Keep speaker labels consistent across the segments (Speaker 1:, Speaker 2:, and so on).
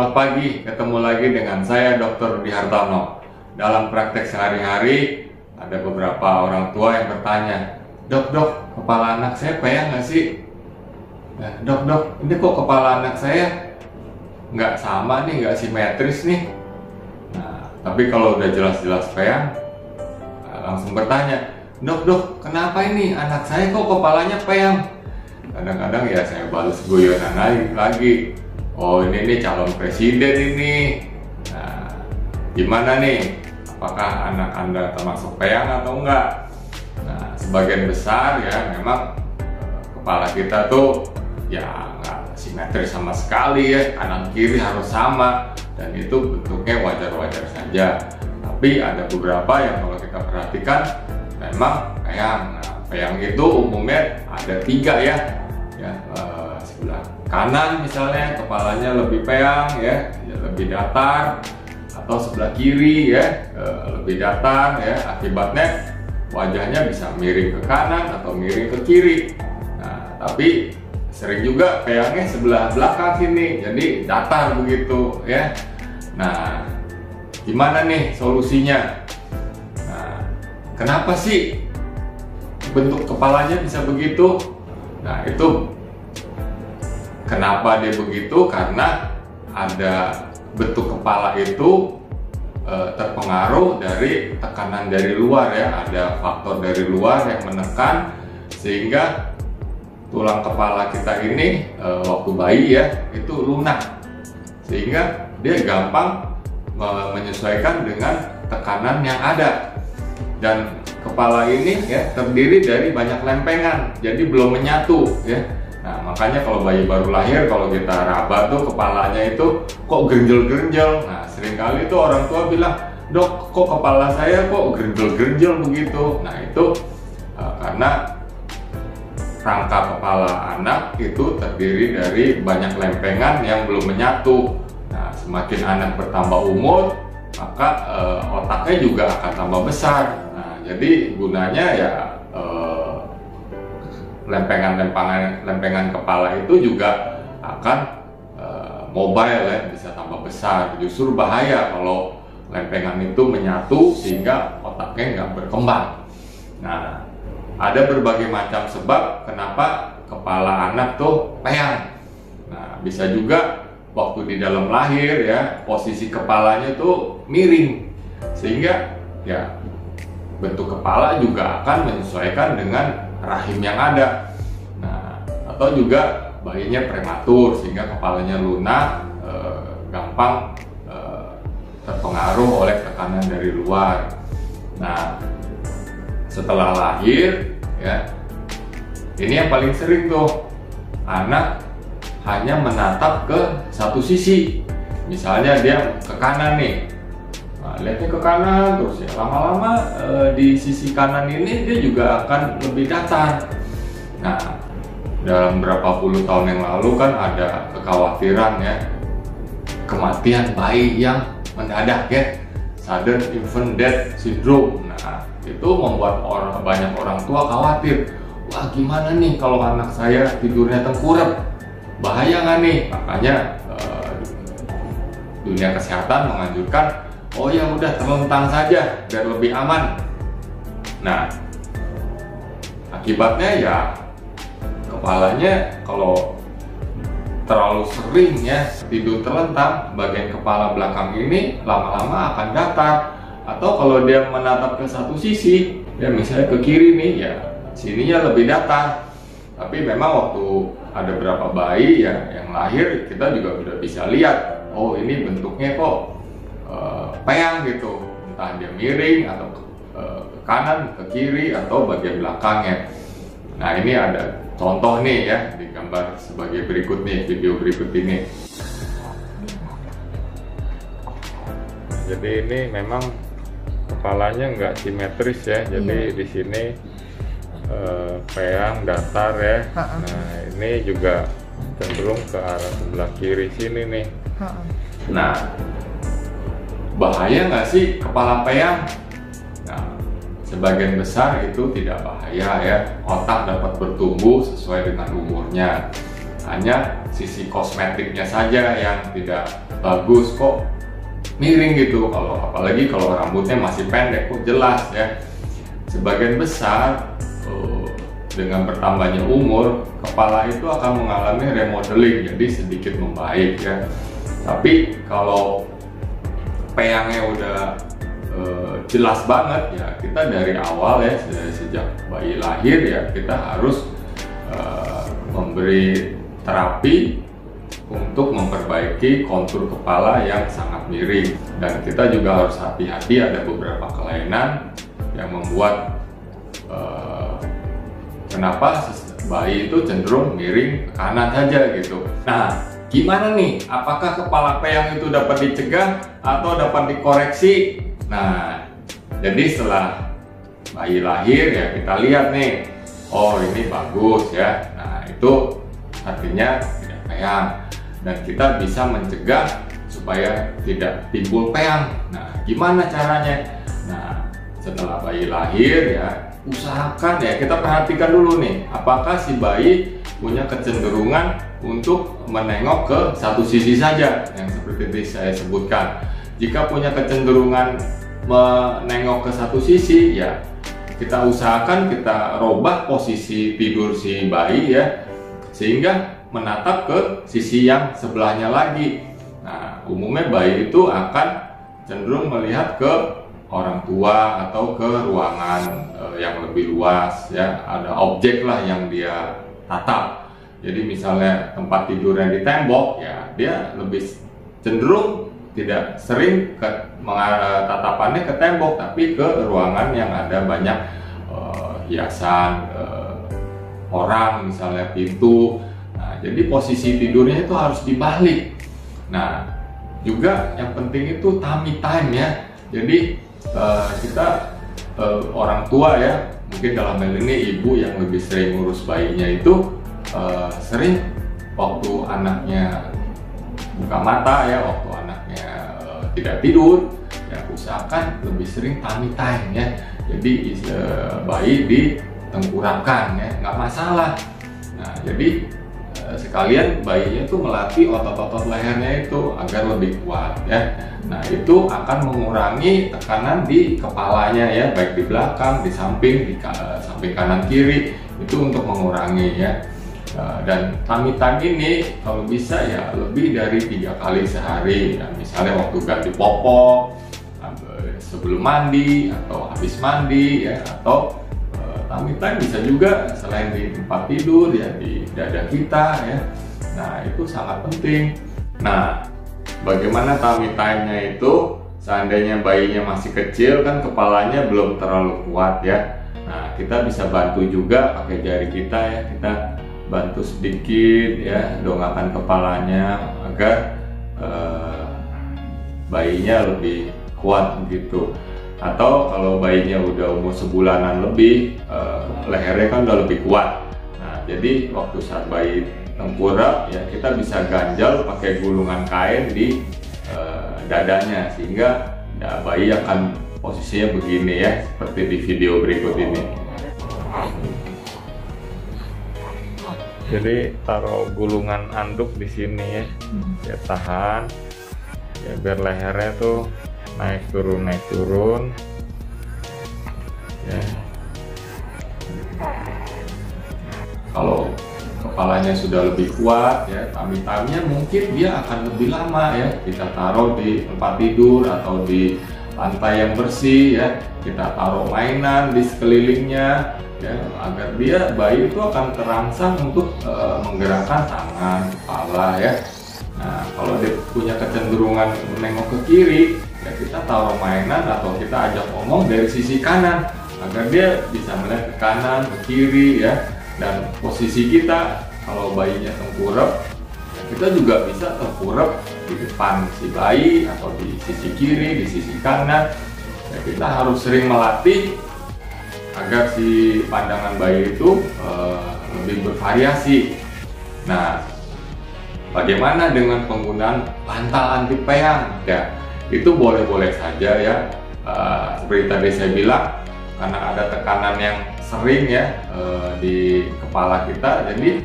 Speaker 1: Selamat pagi, ketemu lagi dengan saya Dr. Rudi Hartono. Dalam praktek sehari-hari, ada beberapa orang tua yang bertanya, Dok, kepala anak saya peyang nggak sih? Nah, Dok, ini kok kepala anak saya nggak sama nih, nggak simetris nih. Nah, tapi kalau udah jelas-jelas peyang, langsung bertanya, Dok, kenapa ini anak saya kok kepalanya peyang? Kadang-kadang ya saya balas guyonan lagi. Oh, ini calon presiden ini. Nah, gimana nih? Apakah anak Anda termasuk peyang atau enggak? Nah, sebagian besar ya memang kepala kita tuh ya nggak simetris sama sekali ya, kanan kiri harus sama, dan itu bentuknya wajar-wajar saja. Tapi ada beberapa yang kalau kita perhatikan memang peyang. Nah, peyang itu umumnya ada 3 ya, sebelah kanan misalnya kepalanya lebih peyang ya, lebih datar, atau sebelah kiri ya lebih datar ya, akibatnya wajahnya bisa miring ke kanan atau miring ke kiri. Nah, tapi sering juga peyangnya sebelah belakang sini, jadi datar begitu ya. Nah, gimana nih solusinya? Nah, kenapa sih bentuk kepalanya bisa begitu? Nah, itu kenapa dia begitu? Karena ada bentuk kepala itu terpengaruh dari tekanan dari luar ya, ada faktor dari luar yang menekan sehingga tulang kepala kita ini waktu bayi ya itu lunak, sehingga dia gampang menyesuaikan dengan tekanan yang ada. Dan kepala ini ya terdiri dari banyak lempengan, jadi belum menyatu ya. Nah, makanya kalau bayi baru lahir, kalau kita raba tuh kepalanya itu kok gerenjel-gerenjel. Nah, seringkali tuh orang tua bilang, Dok, kok kepala saya kok gerenjel-gerenjel begitu. Nah, itu karena rangka kepala anak itu terdiri dari banyak lempengan yang belum menyatu. Nah, semakin anak bertambah umur, maka otaknya juga akan tambah besar. Nah, jadi gunanya ya lempengan kepala itu juga akan mobile ya, bisa tambah besar. Justru bahaya kalau lempengan itu menyatu sehingga otaknya nggak berkembang. Nah, ada berbagai macam sebab kenapa kepala anak tuh peyang. Nah, bisa juga waktu di dalam lahir ya, posisi kepalanya tuh miring, sehingga ya bentuk kepala juga akan menyesuaikan dengan rahim yang ada. Nah, atau juga bayinya prematur sehingga kepalanya lunak, gampang terpengaruh oleh tekanan dari luar. Nah, setelah lahir ya, ini yang paling sering tuh, anak hanya menatap ke satu sisi. Misalnya dia ke kanan nih, nah, lihatnya ke kanan terus ya, lama-lama di sisi kanan ini dia juga akan lebih datar. Nah, dalam berapa puluh tahun yang lalu kan ada kekhawatiran ya, kematian bayi yang mendadak ya, sudden infant death syndrome. Nah, itu membuat banyak orang tua khawatir. Wah, gimana nih kalau anak saya tidurnya tengkurap, bahaya nggak nih? Makanya dunia kesehatan menganjurkan, oh ya udah terlentang saja biar lebih aman. Nah, akibatnya ya kepalanya kalau terlalu sering ya tidur terlentang, bagian kepala belakang ini lama-lama akan datar. Atau kalau dia menatap ke satu sisi, ya misalnya ke kiri nih, ya sininya lebih datar. Tapi memang waktu ada berapa bayi ya yang lahir, kita juga udah bisa lihat, oh ini bentuknya kok peyang gitu, entah dia miring atau ke kanan, ke kiri, atau bagian belakangnya. Nah, ini ada contoh nih ya di gambar sebagai berikut nih, video berikut ini. Jadi ini memang kepalanya nggak simetris ya, jadi di sini peyang datar ya. Nah, ini juga cenderung ke arah sebelah kiri sini nih. Nah, bahaya nggak sih kepala peyang? Nah, sebagian besar itu tidak bahaya ya, otak dapat bertumbuh sesuai dengan umurnya. hanya sisi kosmetiknya saja yang tidak bagus, kok miring gitu. Apalagi kalau rambutnya masih pendek, kok jelas ya. Sebagian besar dengan bertambahnya umur, kepala itu akan mengalami remodeling, jadi sedikit membaik ya. Tapi kalau peyangnya udah jelas banget ya, kita dari awal ya, sejak bayi lahir ya, kita harus memberi terapi untuk memperbaiki kontur kepala yang sangat miring. Dan kita juga harus hati-hati, ada beberapa kelainan yang membuat kenapa bayi itu cenderung miring ke kanan saja gitu. Nah, gimana nih? Apakah kepala peyang itu dapat dicegah atau dapat dikoreksi? Nah, jadi setelah bayi lahir ya, kita lihat nih, oh ini bagus ya. Nah, itu artinya tidak peyang, dan kita bisa mencegah supaya tidak timbul peyang. Nah, gimana caranya? Nah, setelah bayi lahir ya, usahakan ya, kita perhatikan dulu nih, apakah si bayi punya kecenderungan untuk menengok ke satu sisi saja, yang seperti tadi saya sebutkan. Jika punya kecenderungan menengok ke satu sisi ya, kita usahakan kita robah posisi tidur si bayi ya, sehingga menatap ke sisi yang sebelahnya lagi. Nah, umumnya bayi itu akan cenderung melihat ke orang tua atau ke ruangan yang lebih luas ya, ada objek lah yang dia tatap. Jadi misalnya tempat tidurnya di tembok ya, dia lebih cenderung tidak sering tatapannya ke tembok, tapi ke ruangan yang ada banyak hiasan orang, misalnya pintu. Nah, jadi posisi tidurnya itu harus dibalik. Nah, juga yang penting itu tummy time ya. Jadi kita orang tua ya, mungkin dalam hal ini ibu yang lebih sering ngurus bayinya itu sering waktu anaknya buka mata ya, waktu anaknya tidak tidur ya, usahakan lebih sering tummy time ya. Jadi bayi ditengkurapkan ya, nggak masalah. Nah, jadi sekalian bayinya itu melatih otot-otot lehernya itu agar lebih kuat ya. Nah, itu akan mengurangi tekanan di kepalanya ya, baik di belakang, di samping kanan kiri, itu untuk mengurangi ya. Dan tummy time ini kalau bisa ya lebih dari 3 kali sehari ya, misalnya waktu ganti popok, sebelum mandi atau habis mandi ya, atau tummy time bisa juga selain di tempat tidur ya, di dada kita ya. Nah, itu sangat penting. Nah, bagaimana tummy time-nya itu? Seandainya bayinya masih kecil kan, kepalanya belum terlalu kuat ya. Nah, kita bisa bantu juga pakai jari kita ya, kita bantu sedikit ya, dongakkan kepalanya agar bayinya lebih kuat begitu. Atau kalau bayinya udah umur sebulanan lebih, lehernya kan udah lebih kuat. Nah, jadi waktu saat bayi tengkurap ya, kita bisa ganjal pakai gulungan kain di dadanya, sehingga ya, bayi akan posisinya begini ya, seperti di video berikut ini. Jadi taruh gulungan anduk di sini ya, ya tahan ya, biar lehernya tuh naik turun ya. Kalau kepalanya sudah lebih kuat ya, tummy time-nya mungkin dia akan lebih lama ya. Kita taruh di tempat tidur atau di lantai yang bersih ya, kita taruh mainan di sekelilingnya ya, agar bayi itu akan terangsang untuk menggerakkan tangan, kepala ya. Nah, kalau dia punya kecenderungan menengok ke kiri ya, kita taruh mainan atau kita ajak ngomong dari sisi kanan agar dia bisa melihat ke kanan, ke kiri ya. Dan posisi kita kalau bayinya tengkurap ya, kita juga bisa tengkurap di depan si bayi atau di sisi kiri, di sisi kanan ya. Kita harus sering melatih agar si pandangan bayi itu lebih bervariasi. Nah, bagaimana dengan penggunaan bantal anti peyang? Ya, itu boleh-boleh saja ya. Seperti tadi saya bilang, karena ada tekanan yang sering ya di kepala kita, jadi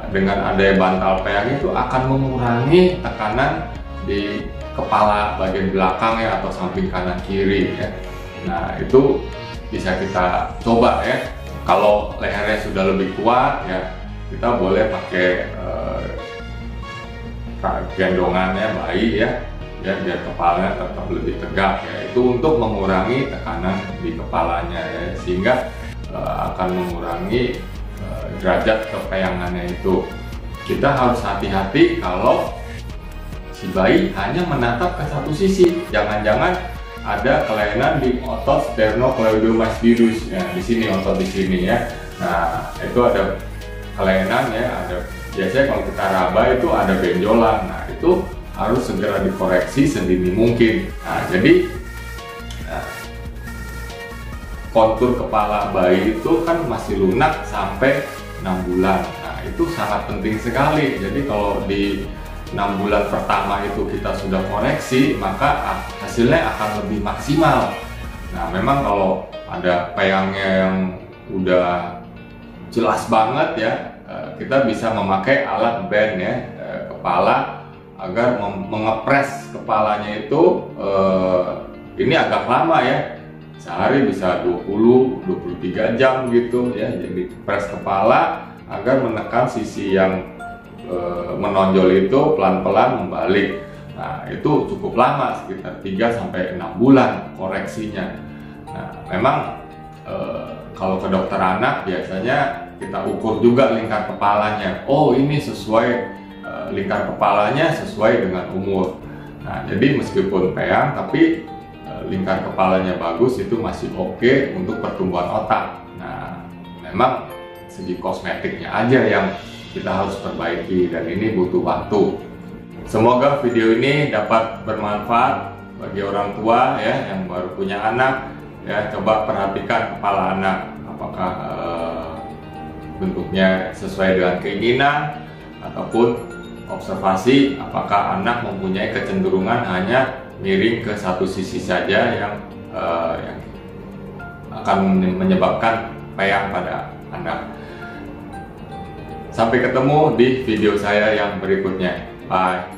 Speaker 1: dengan adanya bantal peyang itu akan mengurangi tekanan di kepala bagian belakang ya, atau samping kanan kiri ya. Nah itu bisa kita coba ya. Kalau lehernya sudah lebih kuat ya, kita boleh pakai gendongannya bayi ya, biar kepalanya tetap lebih tegak ya. Itu untuk mengurangi tekanan di kepalanya ya, sehingga akan mengurangi derajat kepeyangannya itu. Kita harus hati-hati kalau si bayi hanya menatap ke satu sisi. Jangan-jangan ada kelainan di otot sternocleidomastoidus ya, di sini, otot di sini ya. Nah itu ada kelainan ya, ada biasanya kalau kita raba itu ada benjolan. Nah itu harus segera dikoreksi sedini mungkin. Nah jadi kontur kepala bayi itu kan masih lunak sampai 6 bulan. Nah itu sangat penting sekali. Jadi kalau di 6 bulan pertama itu kita sudah koreksi, maka hasilnya akan lebih maksimal. Nah memang kalau ada peyangnya yang udah jelas banget ya, kita bisa memakai alat band ya, kepala, agar mengepres kepalanya itu ini agak lama ya, sehari bisa 20-23 jam gitu ya. Jadi pres kepala agar menekan sisi yang menonjol itu pelan-pelan membalik. Nah itu cukup lama, sekitar 3-6 bulan koreksinya. Nah memang kalau ke dokter anak biasanya kita ukur juga lingkar kepalanya. Oh ini sesuai, lingkar kepalanya sesuai dengan umur. Nah jadi meskipun peyang tapi lingkar kepalanya bagus, itu masih oke untuk pertumbuhan otak. Nah memang segi kosmetiknya aja yang kita harus perbaiki, dan ini butuh waktu. Semoga video ini dapat bermanfaat bagi orang tua ya yang baru punya anak ya. Coba perhatikan kepala anak, apakah bentuknya sesuai dengan keinginan, ataupun observasi apakah anak mempunyai kecenderungan hanya miring ke satu sisi saja yang akan menyebabkan peyang pada anak. Sampai ketemu di video saya yang berikutnya. Bye.